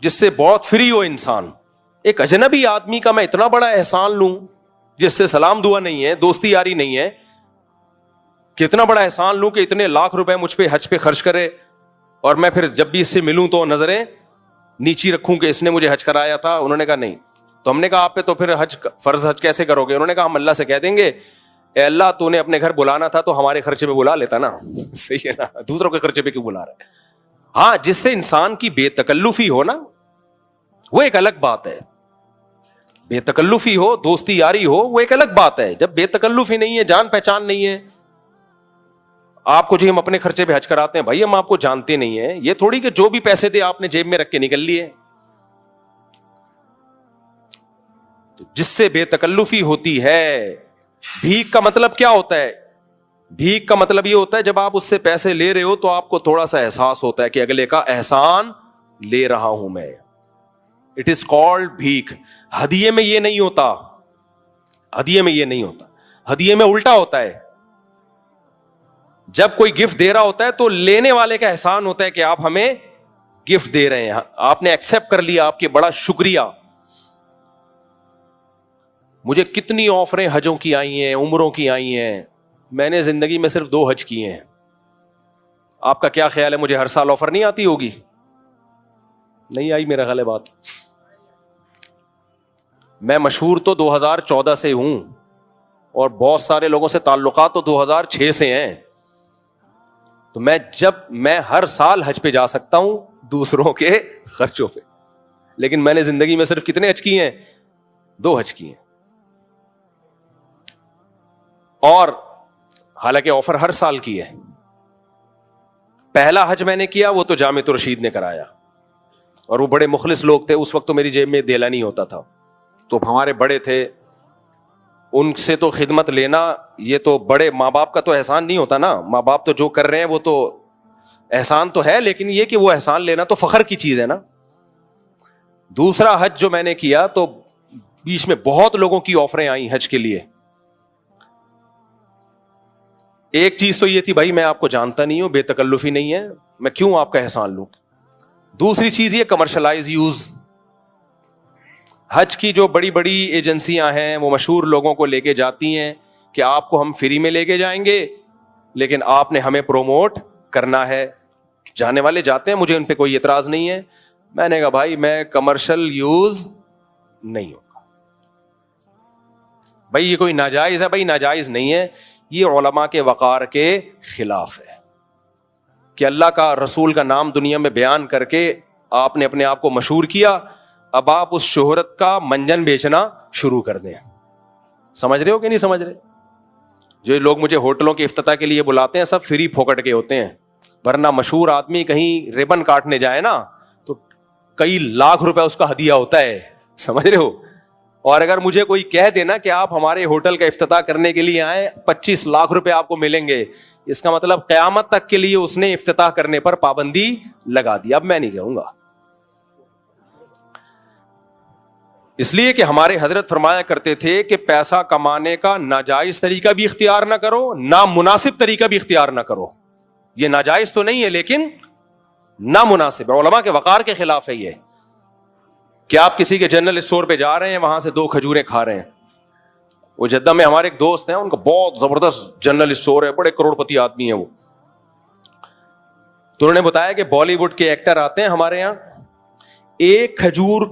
جس سے بہت فری ہو انسان. ایک اجنبی آدمی کا میں اتنا بڑا احسان لوں جس سے سلام دعا نہیں ہے, دوستی یاری نہیں ہے, کتنا بڑا احسان لوں کہ اتنے لاکھ روپے مجھ پہ حج پہ خرچ کرے, اور میں پھر جب بھی اس سے ملوں تو نظریں نیچی رکھوں کہ اس نے مجھے حج کرایا تھا. انہوں نے کہا نہیں. تو ہم نے کہا آپ پہ تو پھر فرض حج کیسے کرو گے؟ انہوں نے کہا ہم اللہ سے کہہ دیں گے اے اللہ تو نے اپنے گھر بلانا تھا تو ہمارے خرچے پہ بلا لیتا نا. صحیح ہے نا, دوسروں کے خرچے پہ کیوں بلا رہا ہے. ہاں جس سے انسان کی بے تکلفی ہو نا وہ ایک الگ بات ہے. بے تکلفی ہو, دوستی یاری ہو, وہ ایک الگ بات ہے. جب بے تکلفی نہیں ہے, جان پہچان نہیں ہے, آپ کو جی ہم اپنے خرچے پہ حج کراتے ہیں, بھائی ہم آپ کو جانتے نہیں ہیں. یہ تھوڑی کہ جو بھی پیسے تھے آپ نے جیب میں رکھ کے نکل لیے. تو جس سے بے تکلفی ہوتی ہے. بھیک کا مطلب کیا ہوتا ہے؟ بھیک کا مطلب یہ ہوتا ہے جب آپ اس سے پیسے لے رہے ہو تو آپ کو تھوڑا سا احساس ہوتا ہے کہ اگلے کا احسان لے رہا ہوں میں. اٹ از کالڈ بھیک. ہدیے میں یہ نہیں ہوتا. ہدیے میں یہ نہیں ہوتا. ہدیے میں الٹا ہوتا ہے. جب کوئی گفٹ دے رہا ہوتا ہے تو لینے والے کا احسان ہوتا ہے کہ آپ ہمیں گفٹ دے رہے ہیں, آپ نے ایکسپٹ کر لیا, آپ کے بڑا شکریہ. مجھے کتنی آفریں حجوں کی آئی ہیں, عمروں کی آئی ہیں, میں نے زندگی میں صرف 2 حج کیے ہیں. آپ کا کیا خیال ہے مجھے ہر سال آفر نہیں آتی ہوگی؟ نہیں آئی میرا خیال ہے بات. میں مشہور تو 2014 سے ہوں اور بہت سارے لوگوں سے تعلقات تو 2006 سے ہیں. تو میں ہر سال حج پہ جا سکتا ہوں دوسروں کے خرچوں پہ, لیکن میں نے زندگی میں صرف کتنے حج کیے ہیں؟ 2 حج کیے ہیں. اور حالانکہ آفر ہر سال کی ہے. پہلا حج میں نے کیا وہ تو جامعۃ الرشید نے کرایا, اور وہ بڑے مخلص لوگ تھے. اس وقت تو میری جیب میں دیلا نہیں ہوتا تھا, تو ہمارے بڑے تھے, ان سے تو خدمت لینا, یہ تو بڑے ماں باپ کا تو احسان نہیں ہوتا نا. ماں باپ تو جو کر رہے ہیں وہ تو احسان تو ہے, لیکن یہ کہ وہ احسان لینا تو فخر کی چیز ہے نا. دوسرا حج جو میں نے کیا تو بیچ میں بہت لوگوں کی آفریں آئیں حج کے لیے. ایک چیز تو یہ تھی, بھائی میں آپ کو جانتا نہیں ہوں, بے تکلفی نہیں ہے, میں کیوں آپ کا احسان لوں. دوسری چیز یہ کمرشلائز یوز. حج کی جو بڑی بڑی ایجنسیاں ہیں وہ مشہور لوگوں کو لے کے جاتی ہیں کہ آپ کو ہم فری میں لے کے جائیں گے, لیکن آپ نے ہمیں پروموٹ کرنا ہے. جانے والے جاتے ہیں, مجھے ان پہ کوئی اعتراض نہیں ہے. میں نے کہا بھائی میں کمرشل یوز نہیں ہوگا. بھائی یہ کوئی ناجائز ہے؟ بھائی ناجائز نہیں ہے, یہ علماء کے وقار کے خلاف ہے کہ اللہ کا رسول کا نام دنیا میں بیان کر کے آپ نے اپنے آپ کو مشہور کیا, اب آپ اس شہرت کا منجن بیچنا شروع کر دیں. سمجھ رہے ہو کہ نہیں سمجھ رہے؟ جو لوگ مجھے ہوٹلوں کے افتتاح کے لیے بلاتے ہیں سب فری پھوکٹ کے ہوتے ہیں, ورنہ مشہور آدمی کہیں ریبن کاٹنے جائے نا تو کئی لاکھ روپے اس کا ہدیہ ہوتا ہے. سمجھ رہے ہو؟ اور اگر مجھے کوئی کہہ دینا کہ آپ ہمارے ہوٹل کا افتتاح کرنے کے لیے آئے, 25 لاکھ روپے آپ کو ملیں گے, اس کا مطلب قیامت تک کے لیے اس نے افتتاح کرنے پر پابندی لگا دی. اب میں نہیں کہوں گا, اس لیے کہ ہمارے حضرت فرمایا کرتے تھے کہ پیسہ کمانے کا ناجائز طریقہ بھی اختیار نہ کرو, نامناسب طریقہ بھی اختیار نہ کرو. یہ ناجائز تو نہیں ہے لیکن نامناسب. علماء کے وقار کے خلاف ہے یہ کہ آپ کسی کے جنرل اسٹور پہ جا رہے ہیں, وہاں سے 2 کھجوریں کھا رہے ہیں. وہ جدہ میں ہمارے ایک دوست ہیں, ان کا بہت زبردست جنرل اسٹور ہے, بڑے کروڑ پتی آدمی ہیں وہ. تو انہوں نے بتایا کہ بالی ووڈ کے ایکٹر آتے ہیں ہمارے یہاں, 1 کھجور